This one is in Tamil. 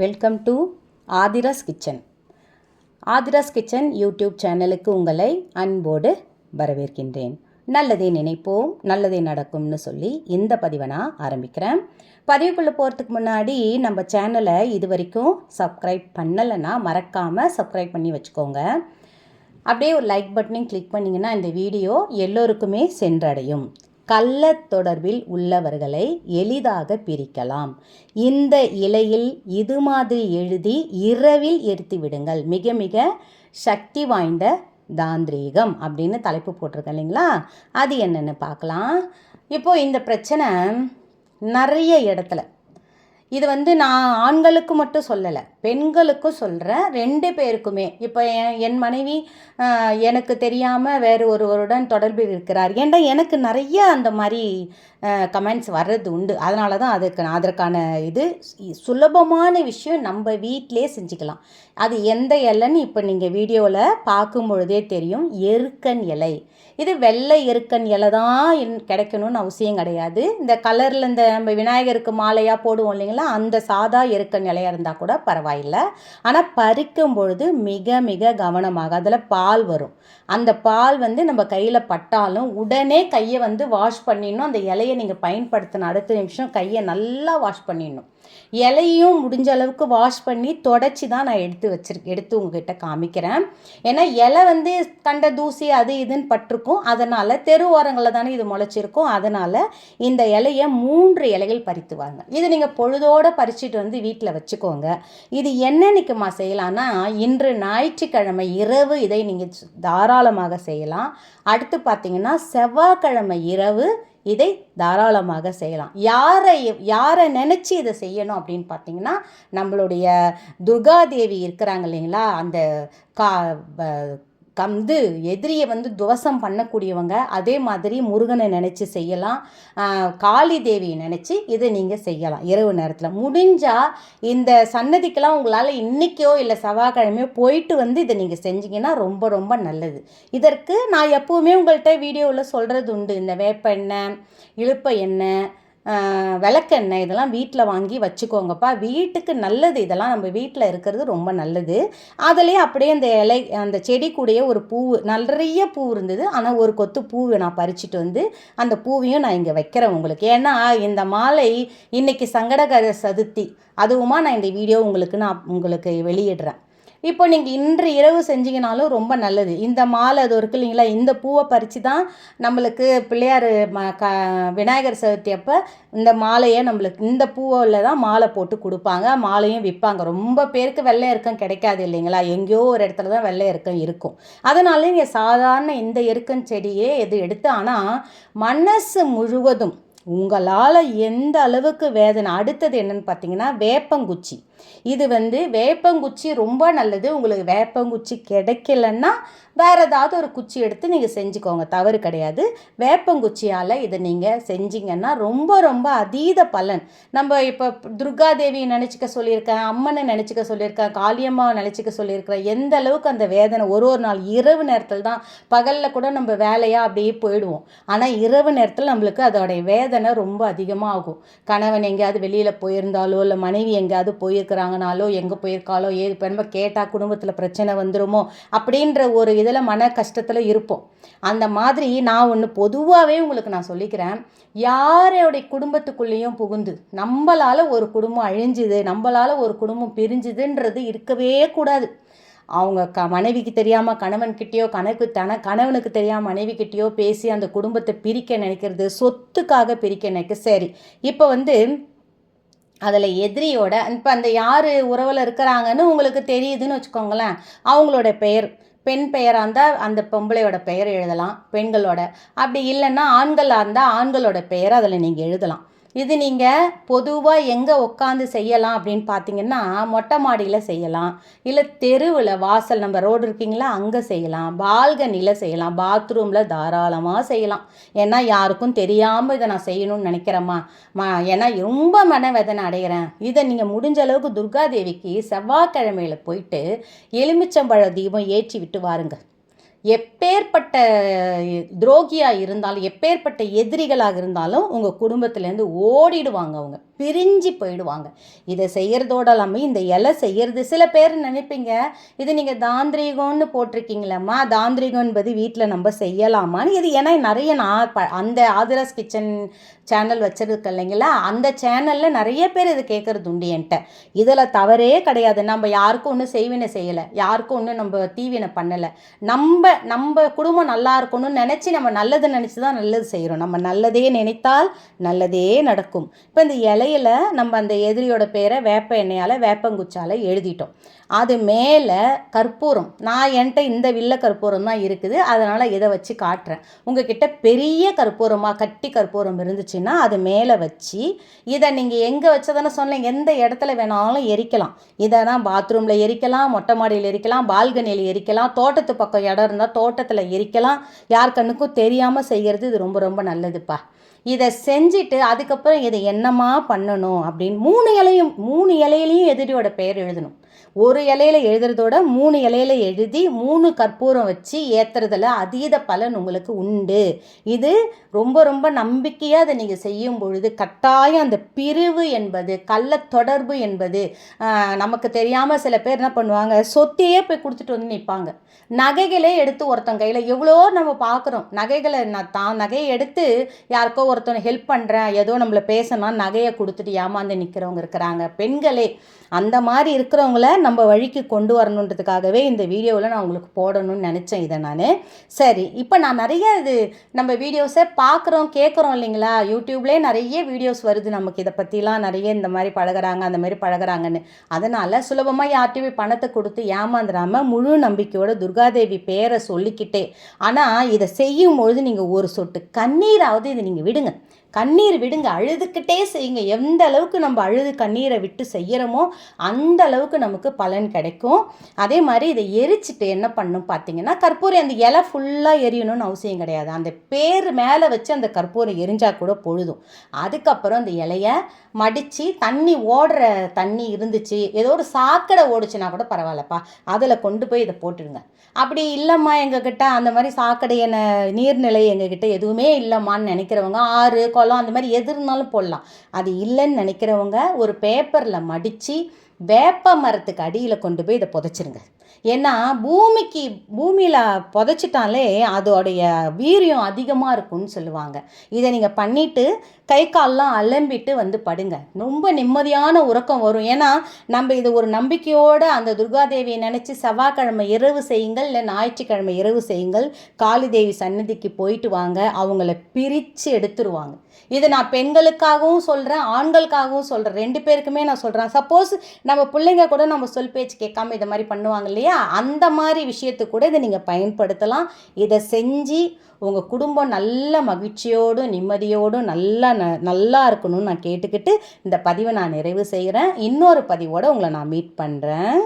Welcome to Aadhira's kitchen. Aadhira's kitchen YouTube சேனலுக்கு உங்களை அன்போடு வரவேற்கின்றேன். நல்லதே நினைப்போம், நல்லதே நடக்கும்னு சொல்லி இந்த பதிவை நான் ஆரம்பிக்கிறேன். பதிவுக்குள்ளே போகிறதுக்கு முன்னாடி நம்ம சேனலை இது வரைக்கும் சப்ஸ்கிரைப் பண்ணலைன்னா மறக்காமல் சப்ஸ்கிரைப் பண்ணி வச்சுக்கோங்க. அப்படியே ஒரு லைக் பட்டனையும் கிளிக் பண்ணிங்கன்னா இந்த வீடியோ எல்லோருக்குமே சென்றடையும். கள்ள தொடர்பில் உள்ளவர்களை எளிதாக பிரிக்கலாம். இந்த இலையில் இது மாதிரி எழுதி இரவில் எரித்து விடுங்கள். மிக மிக சக்தி வாய்ந்த தாந்திரீகம் அப்படின்னு தலைப்பு போட்டிருக்கேன் இல்லைங்களா? அது என்னென்னு பார்க்கலாம். இப்போது இந்த பிரச்சனை நிறைய இடத்துல, இது நான் ஆண்களுக்கு மட்டும் சொல்லலை, பெண்களுக்கும் சொல்கிறேன், 2 பேருக்குமே. இப்போ என் மனைவி எனக்கு தெரியாமல் வேறு ஒருவருடன் தொடர்பில் இருக்கிறார். ஏன்டா எனக்கு நிறைய அந்த மாதிரி கமெண்ட்ஸ் வர்றது உண்டு. அதனால தான் அதற்கான இது சுலபமான விஷயம் நம்ம வீட்டிலே செஞ்சுக்கலாம். அது எந்த இலைன்னு இப்போ நீங்கள் வீடியோவில் பார்க்கும் பொழுதே தெரியும். எருக்கன் இலை. இது வெள்ளை எருக்கன் இலை தான் கிடைக்கணும்னு அவசியம் கிடையாது. இந்த கலரில் இந்த நம்ம விநாயகருக்கு மாலையாக போடுவோம் இல்லைங்களா, அந்த சாதா எருக்கன் இலையாக இருந்தால் கூட பரவாயில்லை. ஆனால் பறிக்கும் பொழுது மிக மிக கவனமாக. அதில் பால் வரும். அந்த பால் நம்ம கையில் பட்டாலும் உடனே கையை வாஷ் பண்ணிடணும். அந்த இலையை நீங்கள் பயன்படுத்தின அடுத்த நிமிஷம் கையை நல்லா வாஷ் பண்ணிடணும். இலையும் முடிஞ்ச அளவுக்கு வாஷ் பண்ணி தொடச்சி தான் நான் எடுத்து உங்ககிட்ட காமிக்கிறேன். ஏன்னா இலை கண்ட தூசி அது இதுன்னு பட்டிருக்கும். அதனால் தெரு ஓரங்களில் தானே இது முளைச்சிருக்கும். அதனால் இந்த இலையை 3 இலைகள் பறித்து வாங்க. இது நீங்கள் பொழுதோடு பறிச்சுட்டு வீட்டில் வச்சுக்கோங்க. இது என்னன்னைக்குமா செய்யலாம்னா, இன்று ஞாயிற்றுக்கிழமை இரவு இதை நீங்கள் தாராளமாக செய்யலாம். அடுத்து பார்த்தீங்கன்னா செவ்வாய்க்கிழமை இரவு இதை தாராளமாக செய்யலாம். யாரை நினச்சி இதை செய்யணும் அப்படின்னு பார்த்தீங்கன்னா, நம்மளுடைய துர்காதேவி இருக்கிறாங்க இல்லைங்களா, அந்த எதிரியை துவசம் பண்ணக்கூடியவங்க. அதே மாதிரி முருகனை நினச்சி செய்யலாம். காளி தேவியை நினச்சி இதை நீங்கள் செய்யலாம் இரவு நேரத்தில். முடிஞ்சால் இந்த சன்னதிக்கெல்லாம் உங்களால் இன்றைக்கோ இல்லை செவ்வாய்க்கிழமையோ போயிட்டு இதை நீங்கள் செஞ்சீங்கன்னா ரொம்ப ரொம்ப நல்லது. இதற்கு நான் எப்போவுமே உங்கள்கிட்ட வீடியோவில் சொல்கிறது உண்டு. இந்த வேப்ப எண்ணெய், இழுப்ப எண்ணெய், விளக்கெண்ணெய் இதெல்லாம் வீட்டில் வாங்கி வச்சுக்கோங்கப்பா. வீட்டுக்கு நல்லது. இதெல்லாம் நம்ம வீட்டில் இருக்கிறது ரொம்ப நல்லது. அதுலேயே அப்படியே அந்த செடி கூடயே ஒரு பூ, நிறைய பூ இருந்தது. ஆனால் ஒரு கொத்து பூவை நான் பறிச்சுட்டு அந்த பூவையும் நான் இங்கே வைக்கிறேன் உங்களுக்கு. ஏன்னா இந்த மாலை இன்றைக்கி சங்கடகர சதுர்த்தி, அதுவுமா நான் இந்த வீடியோ உங்களுக்கு வெளியிடுறேன். இப்போ நீங்கள் இன்று இரவு செஞ்சீங்கனாலும் ரொம்ப நல்லது. இந்த மாலை அது இருக்கு இல்லைங்களா, இந்த பூவை பறித்து தான் நம்மளுக்கு பிள்ளையார் விநாயகர் சதுர்த்தி அப்போ இந்த மாலையை நம்மளுக்கு இந்த பூவில் தான் மாலை போட்டு கொடுப்பாங்க. மாலையும் விற்பாங்க. ரொம்ப பேருக்கு வெள்ளை எருக்கம் கிடைக்காது இல்லைங்களா, எங்கேயோ ஒரு இடத்துல தான் வெள்ளை எருக்கம் இருக்கும். அதனால நீங்கள் சாதாரண இந்த எருக்கம் செடியே இது எடுத்து, ஆனால் மனசு முழுவதும் உங்களால் எந்த அளவுக்கு வேதனை. அடுத்தது என்னன்னு பார்த்தீங்கன்னா வேப்பங்குச்சி. இது வேப்பங்குச்சி ரொம்ப நல்லது. உங்களுக்கு வேப்பங்குச்சி கிடைக்கலன்னா வேறு ஏதாவது ஒரு குச்சி எடுத்து நீங்கள் செஞ்சுக்கோங்க, தவறு கிடையாது. வேப்பங்குச்சியால் இதை நீங்கள் செஞ்சிங்கன்னா ரொம்ப ரொம்ப அதீத பலன். நம்ம இப்போ துர்காதேவியை நினச்சிக்க சொல்லியிருக்கேன், அம்மனை நினச்சிக்க சொல்லியிருக்கேன், காளியம்மாவை நினச்சிக்க சொல்லியிருக்கிறேன். எந்த அளவுக்கு அந்த வேதனை ஒரு நாள் இரவு நேரத்தில் தான். பகலில் கூட நம்ம வேலையாக அப்படியே போயிடுவோம். ஆனால் இரவு நேரத்தில் நம்மளுக்கு அதோடைய வேதனை ரொம்ப அதிகமாக ஆகும். கணவன் எங்கேயாவது வெளியில் போயிருந்தாலோ இல்லை மனைவி எங்கேயாவது போயிருக்கிறாங்கனாலோ, எங்கே போயிருக்காலோ, ஏது இப்போ நம்ம கேட்டால் குடும்பத்தில் பிரச்சனை வந்துடுமோ அப்படின்ற ஒரு இதில் மன கஷ்டத்தில் இருப்போம். அந்த மாதிரி நான் ஒன்று பொதுவாகவே உங்களுக்கு நான் சொல்லிக்கிறேன். யாரோடைய குடும்பத்துக்குள்ளேயும் புகுந்து நம்மளால் ஒரு குடும்பம் அழிஞ்சுது, நம்மளால் ஒரு குடும்பம் பிரிஞ்சுதுன்றது இருக்கவே கூடாது. அவங்க மனைவிக்கு தெரியாமல் கணவன்கிட்டயோ, கணவனுக்கு தெரியாமல் மனைவிக்கிட்டேயோ பேசி அந்த குடும்பத்தை பிரிக்க நினைக்கிறது, சொத்துக்காக பிரிக்க நினைக்க. சரி, இப்போ அதில் எதிரியோட இப்போ அந்த யார் உறவில் இருக்கிறாங்கன்னு உங்களுக்கு தெரியுதுன்னு வச்சுக்கோங்களேன். அவங்களோட பெயர், பெண் பெயராக இருந்தால் அந்த பொம்பளையோட பெயர் எழுதலாம் பெண்களோட. அப்படி இல்லைன்னா ஆண்களாக இருந்தால் ஆண்களோட பெயரை அதில் நீங்கள் எழுதலாம். இது நீங்கள் பொதுவாக எங்கே உட்காந்து செய்யலாம் அப்படின்னு பார்த்தீங்கன்னா, மொட்டை மாடியில் செய்யலாம், இல்லை தெருவில் வாசல் நம்ம ரோடு இருக்கீங்களா அங்கே செய்யலாம், பால்கனியில் செய்யலாம், பாத்ரூமில் தாராளமாக செய்யலாம். ஏன்னா யாருக்கும் தெரியாமல் இதை நான் செய்யணும்னு நினைக்கிறேம்மா, ஏன்னா ரொம்ப மனவேதனை அடைகிறேன். இதை நீங்கள் முடிஞ்ச அளவுக்கு துர்காதேவிக்கு செவ்வாய்க்கிழமையில் போயிட்டு எலுமிச்சம்பழ தீபம் ஏற்றி விட்டு வாருங்க. எப்பேற்பட்ட துரோகியாக இருந்தாலும், எப்பேற்பட்ட எதிரிகளாக இருந்தாலும் உங்கள் குடும்பத்துலேருந்து ஓடிடுவாங்க அவங்க. பிரிஞ்சு போயிடுவாங்க. இதை செய்கிறதோட இல்லாமல் இந்த இலை செய்கிறது சில பேர் நினைப்பீங்க, இது நீங்கள் தாந்திரிகம்னு போட்டிருக்கீங்களம்மா, தாந்திரிகம் என்பது வீட்டில் நம்ம செய்யலாமான்னு. இது ஏன்னா நிறைய நான் அந்த ஆதிராஸ் கிச்சன் சேனல் வச்சுருக்கு இல்லைங்களா, அந்த சேனலில் நிறைய பேர் இது கேட்குறது உண்டு என்கிட்ட. இதில் தவறே கிடையாது. நம்ம யாருக்கும் ஒன்றும் செய்வினை செய்யலை, யாருக்கும் ஒன்றும் நம்ம தீவினை பண்ணலை. நம்ம குடும்பம் நல்லா இருக்கணும்னு நினச்சி நம்ம நல்லது நினச்சி தான் நல்லது செய்கிறோம். நம்ம நல்லதே நினைத்தால் நல்லதே நடக்கும். இப்போ இந்த இலையில் நம்ம அந்த எதிரியோட பேரை வேப்ப எண்ணெயால் வேப்பங்குச்சால் எழுதிட்டோம். அது மேலே கற்பூரம், நான் என்கிட்ட இந்த வில்ல கற்பூரம் தான் இருக்குது, அதனால் இதை வச்சு காட்டுறேன். உங்ககிட்ட பெரிய கற்பூரமாக கட்டி கற்பூரம் இருந்துச்சுன்னா அது மேலே வச்சு இதை நீங்கள் எங்கே வச்சதானே சொன்னேன், எந்த இடத்துல வேணாலும் எரிக்கலாம். இதை தான் பாத்ரூமில் எரிக்கலாம், மொட்டை மாடியில் எரிக்கலாம், பால்கனியில் எரிக்கலாம், தோட்டத்து பக்கம் இடம் இருந்தால் தோட்டத்தில் எரிக்கலாம். யார் கண்ணுக்கும் தெரியாமல் செய்கிறது இது ரொம்ப ரொம்ப நல்லதுப்பா. இதை செஞ்சுட்டு அதுக்கப்புறம் இதை என்னமா பண்ணணும் அப்படின்னு 3 இலையிலையும் எதிரியோட பெயர் எழுதணும். ஒரு இலையில எழுதுறதோட 3 இலையில எழுதி 3 கற்பூரம் வச்சு ஏற்றுறதுல அதீத பலன் உங்களுக்கு உண்டு. இது ரொம்ப ரொம்ப நம்பிக்கையாக அதை நீங்கள் செய்யும் பொழுது கட்டாயம் அந்த பிரிவு என்பது, கள்ள தொடர்பு என்பது நமக்கு தெரியாமல் சில பேர் என்ன பண்ணுவாங்க, சொத்தையே போய் கொடுத்துட்டு வந்து நிற்பாங்க. நகைகளே எடுத்து ஒருத்தன் கையில் எவ்வளோ நம்ம பார்க்குறோம். நகைகளை தான் நகையை எடுத்து யாருக்கோ ஒருத்தனை ஹெல்ப் பண்ணுறேன், ஏதோ நம்மளை பேசணும்னா நகையை கொடுத்துட்டு ஏமாந்து நிற்கிறவங்க இருக்கிறாங்க. பெண்களே அந்த மாதிரி இருக்கிறவங்கள நம்ம வழிக்கு கொண்டு வரணுன்றதுக்காகவே இந்த வீடியோவில் நான் உங்களுக்கு போடணும்னு நினச்சேன் இதை நான். சரி, இப்போ நான் நிறைய இது நம்ம வீடியோஸை பார்க்குறோம் கேட்குறோம் இல்லைங்களா, யூடியூப்லேயே நிறைய வீடியோஸ் வருது நமக்கு இதை பற்றிலாம், நிறைய இந்த மாதிரி பழகிறாங்க அந்த மாதிரி பழகிறாங்கன்னு. அதனால் சுலபமாக யார்கிட்டையுமே பணத்தை கொடுத்து ஏமாந்துடாமல் முழு நம்பிக்கையோட துர்காதேவி பேரை சொல்லிக்கிட்டே, ஆனால் இதை செய்யும் பொழுது நீங்கள் ஒரு சொட்டு கண்ணீராவது இதை நீங்கள் விடுங்க. கண்ணீர் விடுங்க, அழுதுகிட்டே செய்யுங்க. எந்த அளவுக்கு நம்ம அழுது கண்ணீரை விட்டு செய்கிறோமோ அந்த அளவுக்கு நமக்கு பலன் கிடைக்கும். அதே மாதிரி இதை எரிச்சிட்டு என்ன பண்ணணும் பார்த்தீங்கன்னா, கற்பூரம் அந்த இலை ஃபுல்லாக எரியணும்னு அவசியம் கிடையாது. அந்த பேர் மேலே வச்சு அந்த கற்பூரம் எரிஞ்சால் கூட பொழுதும். அதுக்கப்புறம் அந்த இலையை மடித்து தண்ணி இருந்துச்சு, ஏதோ ஒரு சாக்கடை ஓடிச்சுன்னா கூட பரவாயில்லப்பா, அதில் கொண்டு போய் இதை போட்டுடுங்க. அப்படி இல்லைம்மா எங்ககிட்ட அந்த மாதிரி சாக்கடையான நீர்நிலை எங்ககிட்ட எதுவுமே இல்லைம்மான்னு நினைக்கிறவங்க, ஆறு குளம் அந்த மாதிரி எது இருந்தாலும் போடலாம். அது இல்லைன்னு நினைக்கிறவங்க ஒரு பேப்பரில் மடித்து வேப்ப மரத்துக்கு அடியில் கொண்டு போய் இதை புதைச்சிருங்க. ஏன்னா பூமியில் புதைச்சிட்டாலே அதோடைய வீரியம் அதிகமாக இருக்கும்னு சொல்லுவாங்க. இதை நீங்கள் பண்ணிவிட்டு கை கால்லாம் அலம்பிட்டு வந்து படுங்க, ரொம்ப நிம்மதியான உறக்கம் வரும். ஏன்னா நம்ம இது ஒரு நம்பிக்கையோடு அந்த துர்காதேவியை நினச்சி செவ்வாய்க்கிழமை இரவு செய்யுங்கள், இல்லை ஞாயிற்றுக்கிழமை இரவு செய்யுங்கள். காளிதேவி சன்னதிக்கு போயிட்டு வாங்க, அவங்கள பிரித்து எடுத்துருவாங்க. இது நான் பெண்களுக்காகவும் சொல்கிறேன், ஆண்களுக்காகவும் சொல்கிறேன், 2 பேருக்குமே நான் சொல்கிறேன். சப்போஸ் நம்ம பிள்ளைங்க கூட நம்ம சொல் பேச்சு கேட்காம இதை மாதிரி பண்ணுவாங்க இல்லையா, அந்த மாதிரி விஷயத்துக்கு கூட இதை நீங்கள் பயன்படுத்தலாம். இதை செஞ்சு உங்கள் குடும்பம் நல்ல மகிழ்ச்சியோடும் நிம்மதியோடும் நல்லா இருக்கணும்னு நான் கேட்டுக்கிட்டு இந்த பதிவை நான் நிறைவு செய்கிறேன். இன்னொரு பதிவோடு உங்களை நான் மீட் பண்ணுறேன்.